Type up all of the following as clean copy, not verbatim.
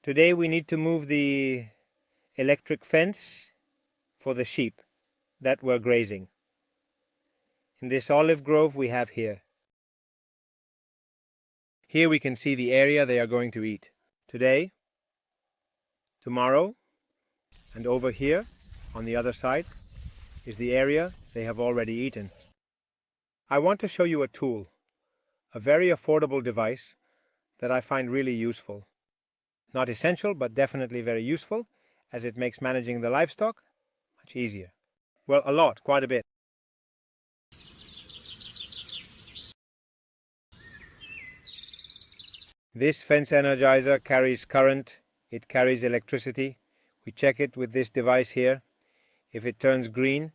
Today we need to move the electric fence for the sheep that were grazing in this olive grove we have here. Here we can see the area they are going to eat today, tomorrow, and over here on the other side is the area they have already eaten. I want to show you a tool, a very affordable device that I find really useful. Not essential, but definitely very useful, as it makes managing the livestock much easier. Well, a lot, quite a bit. This fence energizer carries current, it carries electricity. We check it with this device here. If it turns green,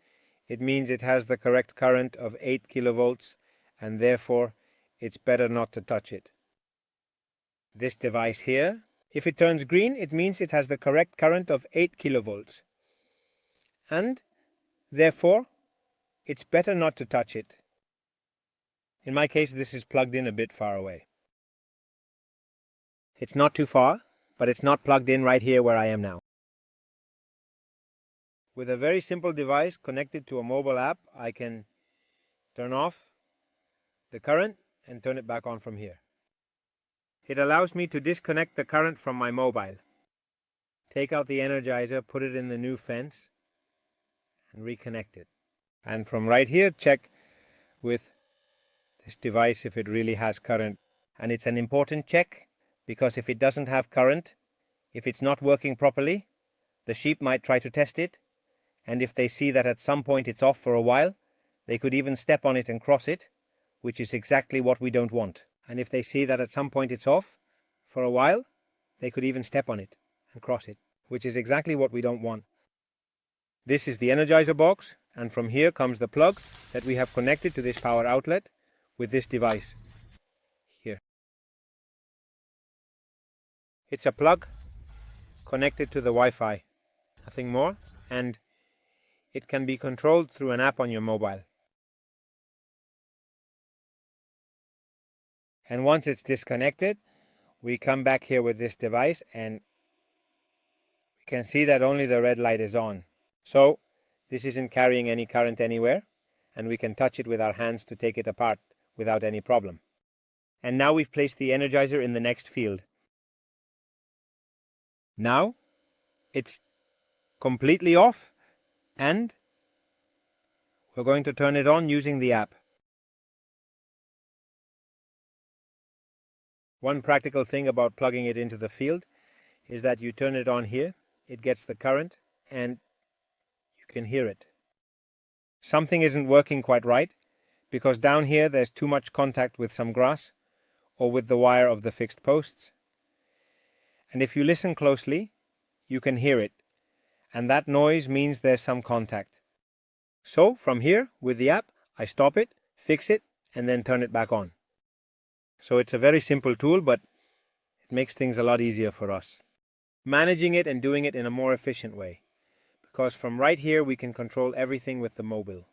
it means it has the correct current of 8 kilovolts, and therefore it's better not to touch it. This device here, if it turns green, it means it has the correct current of 8 kilovolts, and therefore it's better not to touch it. In my case, this is plugged in a bit far away. It's not too far, but it's not plugged in right here where I am now. With a very simple device connected to a mobile app, I can turn off the current and turn it back on from here. It allows me to disconnect the current from my mobile, take out the energizer, put it in the new fence, and reconnect it. And from right here, check with this device if it really has current. And it's an important check, because if it doesn't have current, if it's not working properly, the sheep might try to test it, and if they see that at some point it's off for a while, they could even step on it and cross it, which is exactly what we don't want. And if they see that at some point it's off for a while, they could even step on it and cross it, which is exactly what we don't want. This is the energizer box, and from here comes the plug that we have connected to this power outlet with this device here. It's a plug connected to the Wi-Fi, nothing more, and it can be controlled through an app on your mobile. And once it's disconnected, we come back here with this device and we can see that only the red light is on. So this isn't carrying any current anywhere, and we can touch it with our hands to take it apart without any problem. And now we've placed the energizer in the next field. Now it's completely off, and we're going to turn it on using the app. One practical thing about plugging it into the field is that you turn it on here, it gets the current, and you can hear it. Something isn't working quite right, because down here there's too much contact with some grass or with the wire of the fixed posts. And if you listen closely, you can hear it, and that noise means there's some contact. So from here, with the app, I stop it, fix it, and then turn it back on. So it's a very simple tool, but it makes things a lot easier for us. Managing it and doing it in a more efficient way, because from right here we can control everything with the mobile.